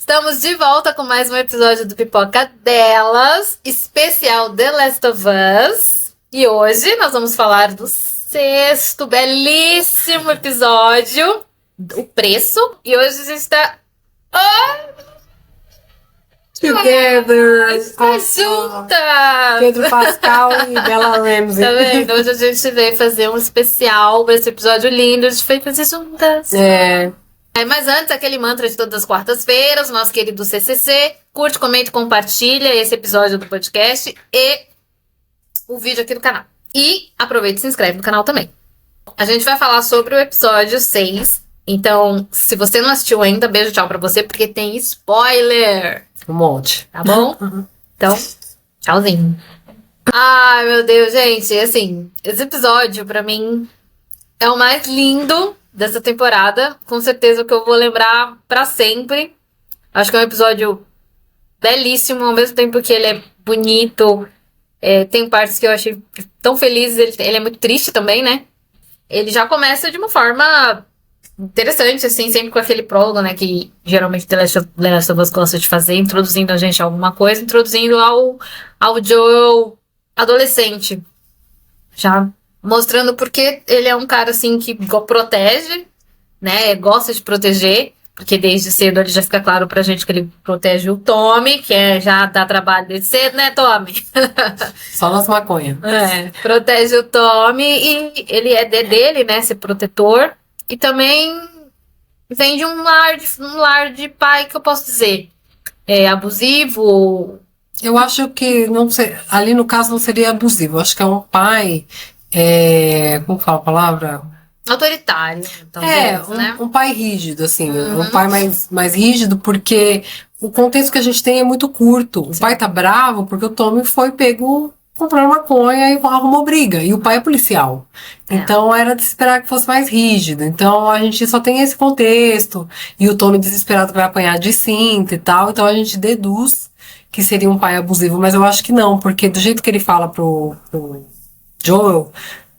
Estamos de volta com mais um episódio do Pipoca Delas, especial The Last of Us. E hoje nós vamos falar do sexto belíssimo episódio, O Preço. E hoje a gente está... Together! Está junta! Pedro Pascal e Bella Ramsey. Tá vendo? Hoje a gente veio fazer um especial para esse episódio lindo. A gente veio fazer juntas. Mas antes, aquele mantra de todas as quartas-feiras, nosso querido CCC. Curte, comente, compartilha esse episódio do podcast e o vídeo aqui do canal. E aproveita e se inscreve no canal também. A gente vai falar sobre o episódio 6. Então, se você não assistiu ainda, beijo, tchau pra você, porque tem spoiler. Um monte. Tá bom? Então, tchauzinho. Ai, meu Deus, gente. Assim, esse episódio, pra mim, é o mais lindo dessa temporada. Com certeza que eu vou lembrar pra sempre. Acho que é um episódio belíssimo, ao mesmo tempo que ele é bonito. Tem partes que eu achei tão felizes. Ele é muito triste também, né? Ele já começa de uma forma interessante, assim, sempre com aquele prólogo, né? Que geralmente The Last of Us gosta de fazer, introduzindo a gente a alguma coisa, introduzindo ao Joel adolescente. Já mostrando porque ele é um cara, assim, que protege, né? Gosta de proteger, porque desde cedo ele já fica claro pra gente que ele protege o Tommy, que já dá trabalho desde cedo, né, Tommy? Só nas maconhas. Protege o Tommy e ele é dele, né? Ser protetor. E também vem de um lar de pai, que eu posso dizer, abusivo. Eu acho que não sei, ali no caso não seria abusivo. Eu acho que é um pai, como fala a palavra? Autoritário, talvez, né? Um pai rígido, assim. Um pai mais rígido, porque o contexto que a gente tem é muito curto. Sim. O pai tá bravo porque o Tommy foi pego comprando maconha e arrumou briga. E o pai é policial. Então era de esperar que fosse mais rígido. Então a gente só tem esse contexto. E o Tommy desesperado vai apanhar de cinta e tal. Então a gente deduz que seria um pai abusivo. Mas eu acho que não, porque do jeito que ele fala pro Joel,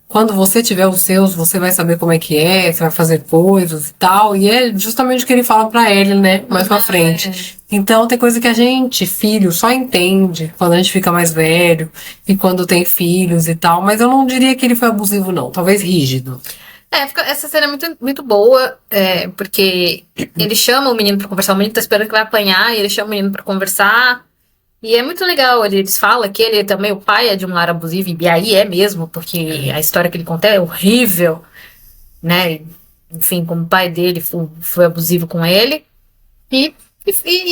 quando você tiver os seus, você vai saber como é que é, você vai fazer coisas e tal. E é justamente o que ele fala pra ele, né? Mais pra frente. Então tem coisa que a gente, filho, só entende quando a gente fica mais velho e quando tem filhos e tal. Mas eu não diria que ele foi abusivo, não. Talvez rígido. Essa cena é muito, muito boa, porque ele chama o menino pra conversar. O menino tá esperando que vai apanhar e ele chama o menino pra conversar. E é muito legal, eles falam que ele também, o pai é de um lar abusivo, e aí é mesmo, porque a história que ele conta é horrível, né? Enfim, como o pai dele foi abusivo com ele. E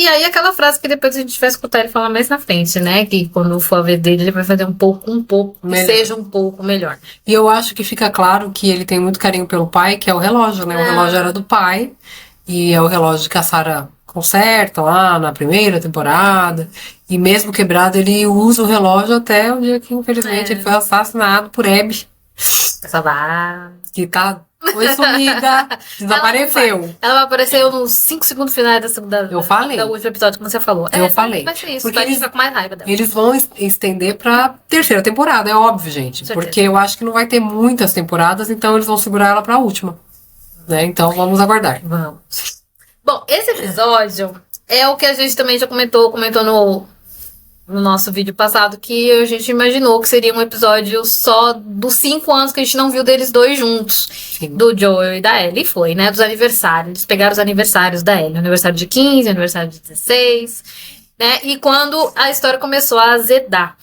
aí aquela frase que depois a gente vai escutar ele falar mais na frente, né? Que quando for a vez dele, ele vai fazer um pouco, que seja um pouco melhor. E eu acho que fica claro que ele tem muito carinho pelo pai, que é o relógio, né? O relógio era do pai, e é o relógio que a Sarah conserta lá na primeira temporada. E mesmo quebrado, ele usa o relógio até o dia que, infelizmente, ele foi assassinado por Abby. Que foi sumida, desapareceu. Ela apareceu nos 5 segundos finais do último episódio que você falou. Eu falei. Vai ser isso, porque a gente vai com mais raiva dela. Eles vão estender pra terceira temporada, é óbvio, gente. Porque eu acho que não vai ter muitas temporadas, então eles vão segurar ela pra última. Né? Então vamos aguardar. Vamos. Bom, esse episódio é o que a gente também já comentou no nosso vídeo passado, que a gente imaginou que seria um episódio só dos 5 anos que a gente não viu deles dois juntos. Sim. Do Joel e da Ellie, foi, né? Dos aniversários. Eles pegaram os aniversários da Ellie. Aniversário de 15, aniversário de 16, né? E quando a história começou a azedar.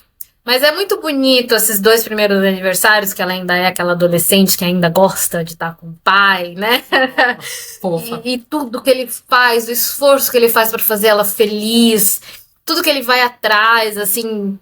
Mas é muito bonito esses 2 primeiros aniversários, que ela ainda é aquela adolescente que ainda gosta de estar com o pai, né? E tudo que ele faz, o esforço que ele faz para fazer ela feliz, tudo que ele vai atrás, assim,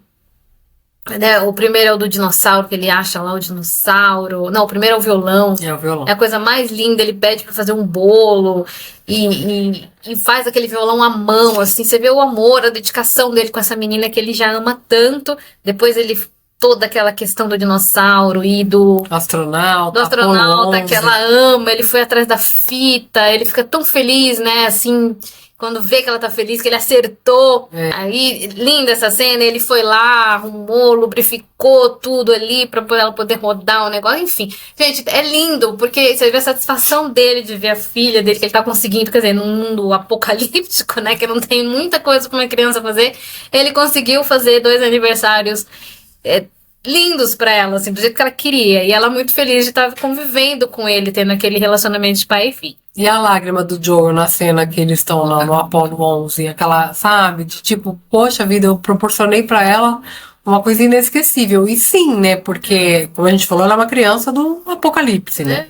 né? O primeiro é o do dinossauro, que ele acha lá o dinossauro. Não, o primeiro é o violão. É o violão. É a coisa mais linda, ele pede pra fazer um bolo e faz aquele violão à mão, assim. Você vê o amor, a dedicação dele com essa menina que ele já ama tanto. Depois ele... Toda aquela questão do dinossauro e do astronauta que ela ama, ele foi atrás da fita, ele fica tão feliz, né, assim, quando vê que ela tá feliz, que ele acertou. Aí, linda essa cena, ele foi lá, arrumou, lubrificou tudo ali pra ela poder rodar o negócio, enfim. Gente, é lindo, porque você vê a satisfação dele de ver a filha dele, que ele tá conseguindo, quer dizer, num mundo apocalíptico, né, que não tem muita coisa pra uma criança fazer, ele conseguiu fazer 2 aniversários lindos pra ela, assim, do jeito que ela queria. E ela muito feliz de estar convivendo com ele, tendo aquele relacionamento de pai e filho. E a lágrima do Joel na cena que eles estão lá no Apollo 11, aquela, sabe, de tipo, poxa vida, eu proporcionei pra ela uma coisa inesquecível. E sim, né, porque, como a gente falou, ela é uma criança do apocalipse, né?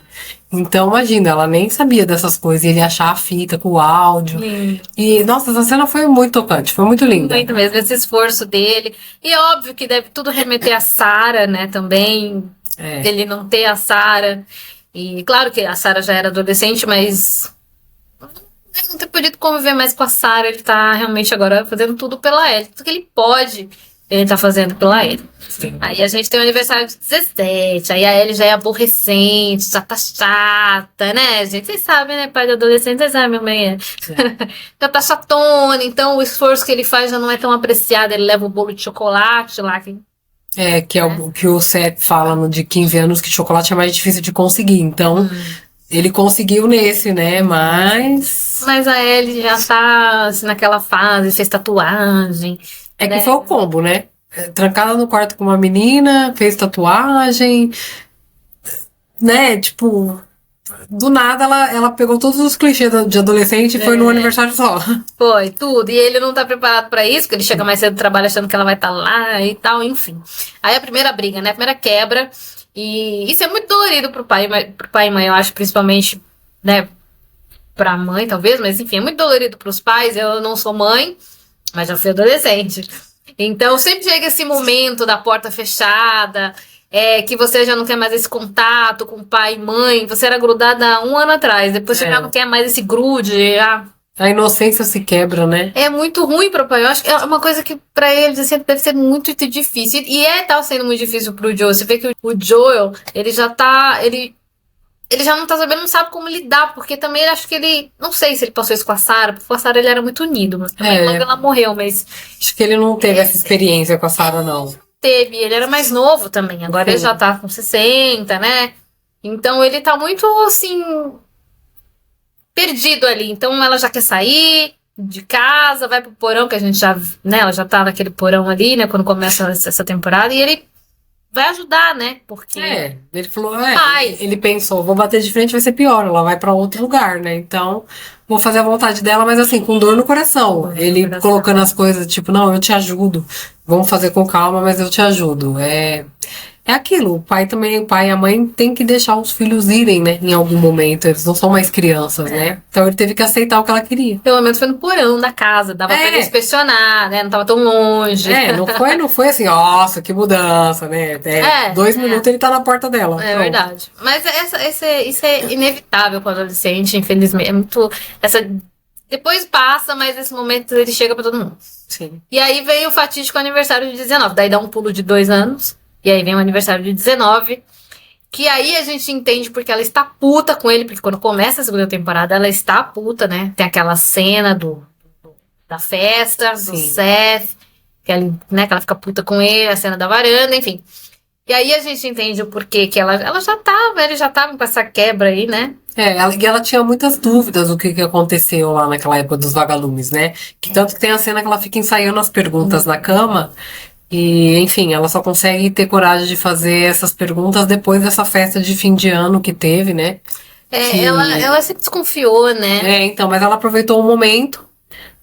Então, imagina, ela nem sabia dessas coisas, e ele achar a fita com o áudio. Lindo. E, nossa, essa cena foi muito tocante, foi muito linda. Muito mesmo, esse esforço dele. E é óbvio que deve tudo remeter a Sarah, né, também. Ele não ter a Sarah. E claro que a Sarah já era adolescente, mas não ter podido conviver mais com a Sarah. Ele tá realmente agora fazendo tudo pela Ellie. Tudo que ele pode, ele tá fazendo pela Ellie. Sim. Aí a gente tem o aniversário de 17, aí a Ellie já é aborrecente, já tá chata, né, gente? Vocês sabem, né, pai de adolescente, vocês sabem, minha mãe é. Já tá chatona, então o esforço que ele faz já não é tão apreciado. Ele leva o bolo de chocolate lá, Que é o que o Seth fala no de 15 anos, que chocolate é mais difícil de conseguir. Então, ele conseguiu nesse, né? Mas a Ellie já tá assim, naquela fase, fez tatuagem. é que foi o combo, né? Trancada no quarto com uma menina, fez tatuagem, né? Tipo, do nada ela pegou todos os clichês de adolescente e foi num aniversário só. Foi, tudo. E ele não tá preparado pra isso, porque ele chega mais cedo do trabalho achando que ela vai estar lá e tal, enfim. Aí a primeira briga, né? A primeira quebra. E isso é muito dolorido pro pai e mãe, eu acho, principalmente, né? Pra mãe, talvez, mas enfim, é muito dolorido pros pais. Eu não sou mãe, mas já fui adolescente. Então sempre chega esse momento da porta fechada, que você já não quer mais esse contato com pai e mãe. Você era grudada há 1 ano atrás, depois você já não quer mais esse grude. A inocência se quebra, né? É muito ruim pro pai. Eu acho que é uma coisa que pra eles assim, deve ser muito difícil. E tá sendo muito difícil pro Joel. Você vê que o Joel, ele já tá. Ele já não tá sabendo, não sabe como lidar, porque também ele acho que ele. Não sei se ele passou isso com a Sarah, porque com a Sarah ele era muito unido, mas também logo ela morreu, mas. Acho que ele não teve essa experiência com a Sarah, não. Teve, ele era mais novo também, agora ele já tá com 60, né? Então ele tá muito assim. Perdido ali. Então ela já quer sair de casa, vai pro porão, que a gente já. Né, ela já tá naquele porão ali, né? Quando começa essa temporada, e ele. Vai ajudar, né? Porque. Ele falou, ele pensou, vou bater de frente, vai ser pior, ela vai pra outro lugar, né? Então, vou fazer a vontade dela, mas assim, com dor no coração. Ele colocando as coisas, tipo, não, eu te ajudo, vamos fazer com calma, mas eu te ajudo. É aquilo, o pai e a mãe tem que deixar os filhos irem, né? Em algum momento, eles não são mais crianças, né? Então ele teve que aceitar o que ela queria. Pelo menos foi no porão da casa, dava pra ele inspecionar, né? Não tava tão longe. Não foi assim, nossa, que mudança, né? 2 minutos ele tá na porta dela. É pronto. Verdade. Mas isso é inevitável com o adolescente, infelizmente. É muito. Depois passa, mas nesse momento ele chega pra todo mundo. Sim. E aí vem o fatídico aniversário de 19. Daí dá um pulo de 2 anos. E aí vem o aniversário de 19, que aí a gente entende porque ela está puta com ele, porque quando começa a segunda temporada ela está puta, né? Tem aquela cena da festa, do Seth, que ela fica puta com ele, a cena da varanda, enfim. E aí a gente entende o porquê que ele já tava com essa quebra aí, né? Ela tinha muitas dúvidas do que aconteceu lá naquela época dos vagalumes, né? Que tanto que tem a cena que ela fica ensaiando as perguntas na cama. E, enfim, ela só consegue ter coragem de fazer essas perguntas depois dessa festa de fim de ano que teve, né? Ela se desconfiou, né? Então, mas ela aproveitou o momento,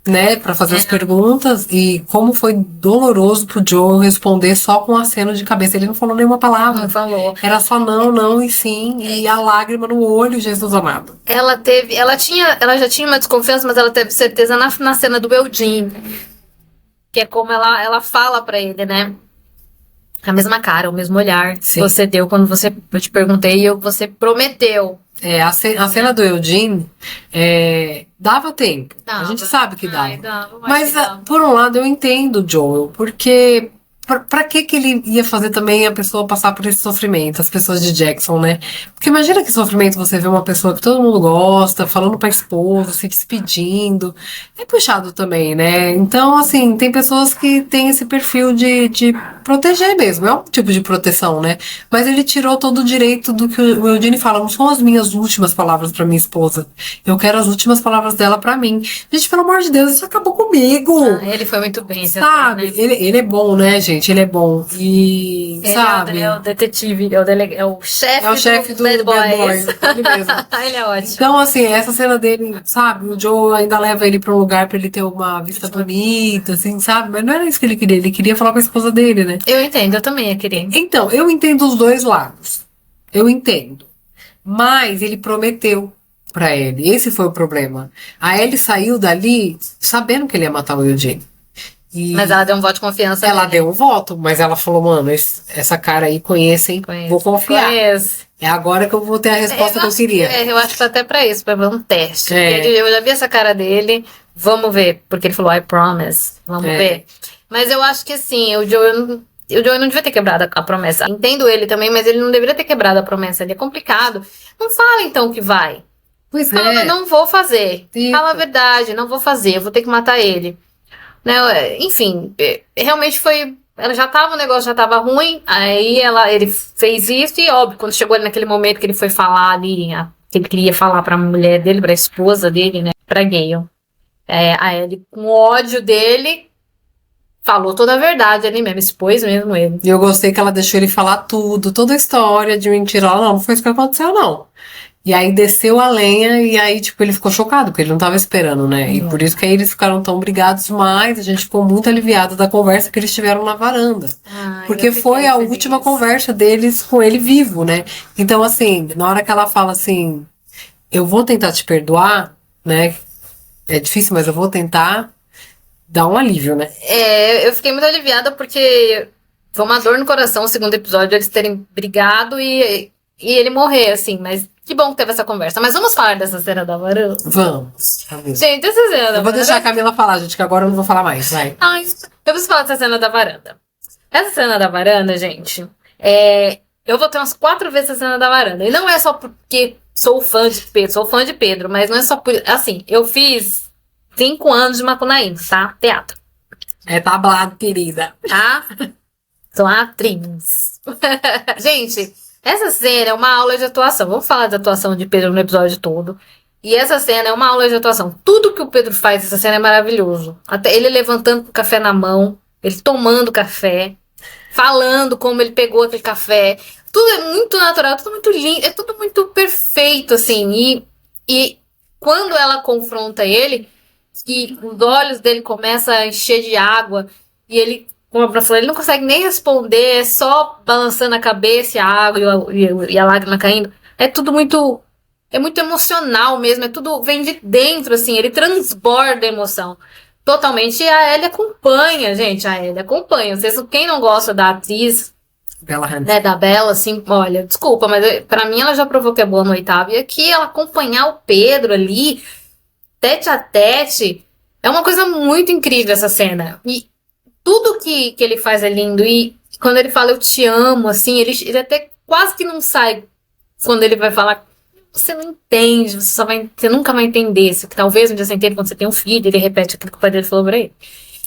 né, pra fazer as perguntas. E como foi doloroso pro Joe responder só com aceno de cabeça. Ele não falou nenhuma palavra. Não falou. Era só não e sim. E a lágrima no olho, Jesus amado. Ela já tinha uma desconfiança, mas ela teve certeza na cena do Eugene. Que é como ela fala pra ele, né? A mesma cara, o mesmo olhar que você deu quando eu te perguntei e você prometeu. A cena do Eugene dava tempo. A gente sabe que dava. Mas, por um lado, eu entendo o Joel, porque Pra que ele ia fazer também a pessoa passar por esse sofrimento, as pessoas de Jackson, né? Porque imagina que sofrimento você vê uma pessoa que todo mundo gosta, falando pra esposa, se despedindo. É puxado também, né? Então, assim, tem pessoas que têm esse perfil de proteger mesmo, é um tipo de proteção, né? Mas ele tirou todo o direito do que o Eugene fala, não são as minhas últimas palavras pra minha esposa. Eu quero as últimas palavras dela pra mim. Gente, pelo amor de Deus, isso acabou comigo. Ele foi muito bem, Sabe? né? Ele é bom, né, gente? Ele é bom. E, Ele sabe? é o detetive, é o chefe Do Bad Bad Boys. Boys. Ele mesmo. Ele é ótimo. Então, assim, essa cena dele, sabe? O Joe ainda leva ele pra um lugar pra ele ter uma vista bonita, assim, sabe? Mas não era isso que ele queria falar com a esposa dele, né? Eu entendo, eu também ia querer. Então, eu entendo os dois lados. Eu entendo. Mas ele prometeu pra ele. Esse foi o problema. A Ellie saiu dali sabendo que ele ia matar o Eugene. Mas ela deu um voto de confiança. Ela nele. deu um voto, mas ela falou, mano, essa cara aí conhecem, vou confiar. Conheço. É agora que eu vou ter a resposta que eu queria. Eu acho que tá até pra isso, pra ver um teste. É. Eu já vi essa cara dele, vamos ver. Porque ele falou, I promise, vamos ver. Mas eu acho que assim, o Joe não devia ter quebrado a promessa. Entendo ele também, mas ele não deveria ter quebrado a promessa. Ele é complicado. Não fala então que vai. Pois Fala, é. não vou fazer. Isso. Fala a verdade, não vou fazer, eu vou ter que matar ele. Né? Enfim, realmente foi. Ela já tava, o negócio já tava ruim, aí ele fez isso, e óbvio, quando chegou ali naquele momento que ele foi falar ali, que ele queria falar pra mulher dele, pra esposa dele, né, pra Gale. Aí ele, com ódio dele, falou toda a verdade ali mesmo, expôs mesmo ele. E eu gostei que ela deixou ele falar tudo, toda a história de mentira. Ela, não foi isso que aconteceu, não. E aí desceu a lenha e aí, tipo, ele ficou chocado, porque ele não tava esperando, né? E por isso que aí eles ficaram tão brigados, mas a gente ficou muito aliviado da conversa que eles tiveram na varanda. Porque foi a última conversa deles com ele vivo, né? Então, assim, na hora que ela fala assim, eu vou tentar te perdoar, né? É difícil, mas eu vou tentar, dá um alívio, né? Eu fiquei muito aliviada porque foi uma dor no coração o segundo episódio, eles terem brigado e ele morrer, assim, mas que bom que teve essa conversa. Mas vamos falar dessa cena da varanda? Vamos. Gente, essa cena da varanda... Eu vou deixar a Camila falar, gente, que agora eu não vou falar mais, vai. Ai, eu preciso falar dessa cena da varanda. Essa cena da varanda, gente, eu vou ter umas 4 vezes essa cena da varanda. E não é só porque sou fã de Pedro, mas não é só por... Assim, eu fiz 5 anos de Macunaíma, tá? Teatro. É tablado, querida. Tá? Sou atriz. Gente, essa cena é uma aula de atuação. Vamos falar de atuação de Pedro no episódio todo. E essa cena é uma aula de atuação. Tudo que o Pedro faz nessa cena é maravilhoso. Até ele levantando com o café na mão, ele tomando café, falando como ele pegou aquele café. Tudo é muito natural, tudo muito lindo, é tudo muito perfeito, assim. E quando ela confronta ele, que os olhos dele começam a encher de água, e ele, como a Bruna falou, ele não consegue nem responder, é só balançando a cabeça, a água e a lágrima caindo. É tudo muito... É muito emocional mesmo, é tudo vem de dentro, assim, ele transborda a emoção. Totalmente, e a Ellie acompanha, gente, a Ellie acompanha. Vocês, quem não gosta da atriz, Bella Hansen. né, da Bella, assim, olha, desculpa, mas pra mim ela já provou que é boa no oitavo. E aqui ela acompanhar o Pedro ali, tete a tete, é uma coisa muito incrível essa cena. E tudo que ele faz é lindo. E quando ele fala eu te amo, assim, ele até quase que não sai quando ele vai falar. Você não entende, você nunca vai entender. Isso que talvez um dia você entenda quando você tem um filho, ele repete aquilo que o pai dele falou pra ele.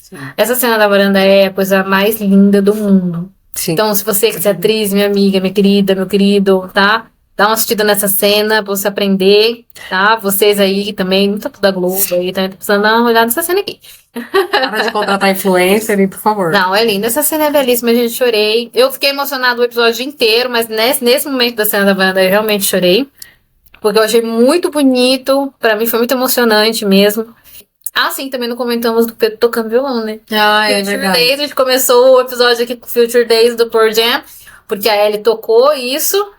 Sim. Essa cena da varanda é a coisa mais linda do mundo. Sim. Então, se você que é atriz, minha amiga, minha querida, meu querido, tá? Dá uma assistida nessa cena pra você aprender, tá? Vocês aí também, não tá tudo da Globo aí, tá precisando dar uma olhada nessa cena aqui. Para de contratar influencer, por favor. Não, é linda. Essa cena é belíssima, gente, chorei. Eu fiquei emocionada o episódio inteiro, mas nesse momento da cena da varanda eu realmente chorei. Porque eu achei muito bonito. Pra mim foi muito emocionante mesmo. Ah, sim, também não comentamos do Pedro tocando violão, né? Ah, é Future verdade. Days, a gente começou o episódio aqui com Future Days do Pearl Jam. Porque a Ellie tocou isso.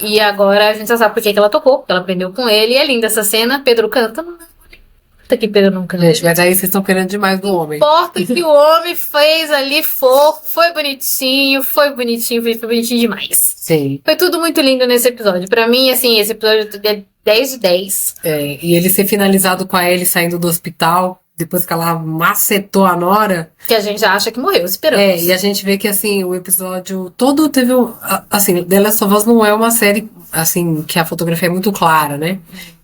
E agora a gente já sabe por que ela tocou. Porque ela aprendeu com ele. E é linda essa cena. Pedro canta. Puta que Pedro não canta. Gente, mas aí vocês estão querendo demais do homem. Não importa o que o homem fez ali, foi bonitinho demais. Sim. Foi tudo muito lindo nesse episódio. Pra mim, assim, esse episódio é 10 de 10. É, e ele ser finalizado com a Ellie saindo do hospital, depois que ela macetou a Nora. Que a gente já acha que morreu, esperamos. E a gente vê que, assim, o episódio todo teve assim, The Last of Us não é uma série, assim, que a fotografia é muito clara, né?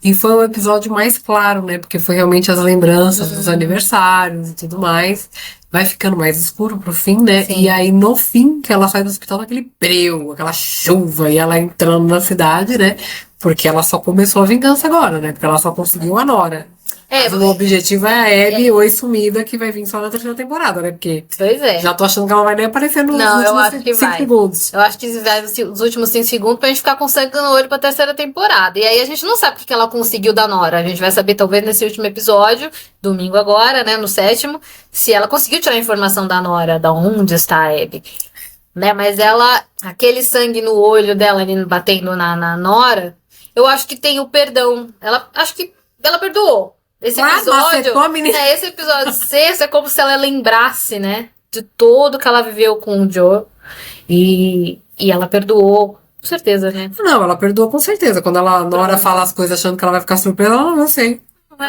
E foi um episódio mais claro, né? Porque foi realmente as lembranças dos aniversários e tudo mais. Vai ficando mais escuro pro fim, né? Sim. E aí, no fim, que ela sai do hospital naquele breu, aquela chuva, e ela entrando na cidade, né? Porque ela só começou a vingança agora, né? Porque ela só conseguiu a Nora. Mas o objetivo é a Abby, oi sumida, que vai vir só na terceira temporada, né? Porque Pois é. já tô achando que ela vai nem aparecer nos Não, eu acho últimos que 5 vai. segundos. Eu acho que vai os últimos 5 segundos pra gente ficar com sangue no olho pra terceira temporada. E aí a gente não sabe o que ela conseguiu da Nora. A gente vai saber talvez nesse último episódio, domingo agora, né? No 7º, se ela conseguiu tirar a informação da Nora, da onde está a Abby. Né? Mas ela, aquele sangue no olho dela ali batendo na Nora, eu acho que tem o perdão. Acho que ela perdoou. Esse episódio 6 é como se ela lembrasse, né? De tudo que ela viveu com o Joe. E ela perdoou, com certeza, né? Não, ela perdoou com certeza. Quando a Nora fala as coisas achando que ela vai ficar surpresa, ela não sei.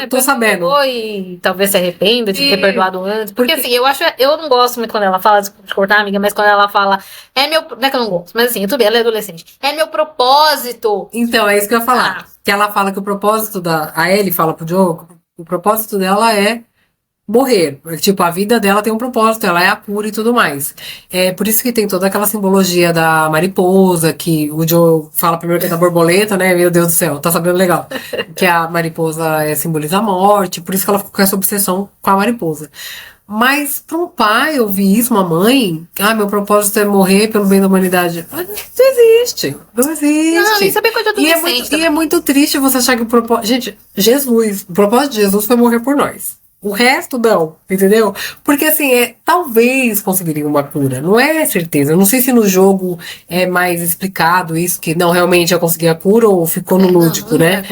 Tô sabendo. E talvez se arrependa de ter perdoado antes. Porque assim, eu não gosto muito quando ela fala de cortar, amiga, mas quando ela fala, não é que eu não gosto, mas assim, tudo bem, ela é adolescente. É meu propósito. Então, é isso que eu ia falar. Que ela fala que o propósito a Ellie fala pro Joe, o propósito dela é morrer. Tipo, a vida dela tem um propósito, ela é a cura e tudo mais. É por isso que tem toda aquela simbologia da mariposa, que o Joe fala primeiro que é da borboleta, né? Meu Deus do céu, tá sabendo legal. Que a mariposa simboliza a morte, por isso que ela ficou com essa obsessão com a mariposa. Mas para um pai ouvir isso, uma mãe, meu propósito é morrer pelo bem da humanidade. Não existe. Não existe. Não, e saber coisa do E é muito triste você achar que o propósito. Gente, o propósito de Jesus foi morrer por nós. O resto não, entendeu? Porque assim, talvez conseguiria uma cura, não é certeza. Eu não sei se no jogo é mais explicado isso, que não, realmente eu consegui a cura ou ficou no lúdico, né?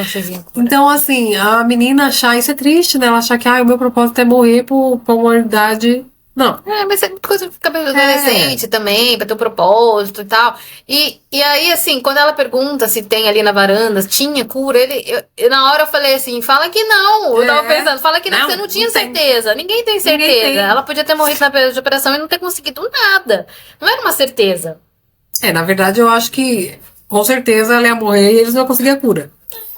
Então, assim, a menina achar, isso é triste, né? Ela achar que o meu propósito é morrer pra humanidade. Não. Mas é coisa de cabelo adolescente também, pra ter um propósito e tal. E aí, assim, quando ela pergunta se tem ali na varanda, tinha cura, na hora eu falei assim, fala que não. Eu tava pensando, fala que não, você não tinha certeza. Ninguém tem certeza. Ela podia ter morrido na período de operação e não ter conseguido nada. Não era uma certeza. Na verdade, eu acho que com certeza ela ia morrer e eles não iam conseguir a cura.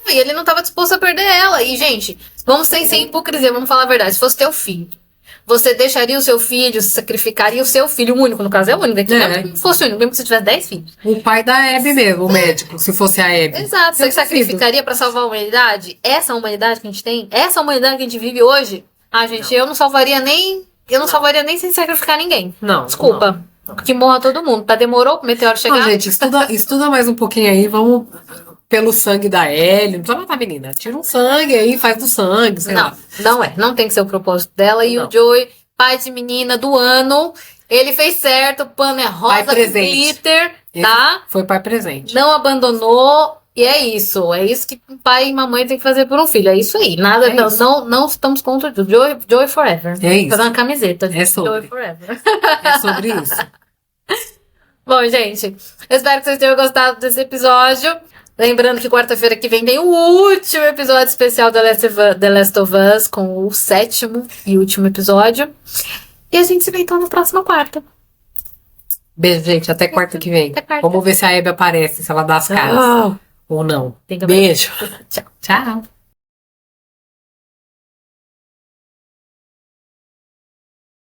E ele não tava disposto a perder ela. E, gente, vamos sem hipocrisia, vamos falar a verdade. Se fosse teu filho, você deixaria o seu filho, sacrificaria o seu filho, o único, no caso é o único, se fosse o único, mesmo que você tivesse 10 filhos. O pai da Abby mesmo, o médico, se fosse a Abby. Exato, você sacrificaria pra salvar a humanidade? Essa humanidade que a gente tem, essa humanidade que a gente vive hoje, gente, eu não salvaria nem, salvaria nem sem sacrificar ninguém. Não. Desculpa. Não. Que morra todo mundo. Demorou pro meteoro chegar? Não, gente, estuda mais um pouquinho aí, vamos pelo sangue da Ellie. Não precisa matar a menina. Tira um sangue aí, faz do sangue, sei lá. Não tem que ser o propósito dela. E o Joey, pai de menina do ano, ele fez certo, o pano é rosa com glitter, tá? Foi pai presente. Não abandonou. E é isso. É isso que um pai e mamãe tem que fazer por um filho. É isso aí. Nada, não estamos contra o Joey Forever. É isso. Fazer uma camiseta de Joey Forever. É sobre isso. Bom, gente, eu espero que vocês tenham gostado desse episódio. Lembrando que quarta-feira que vem tem o último episódio especial da The Last of Us, com o 7º e último episódio. E a gente se vê então na próxima quarta. Beijo, gente. Até quarta que vem. Vamos ver se a Abby aparece, se ela dá as caras. Ou não. Beijo. Tchau.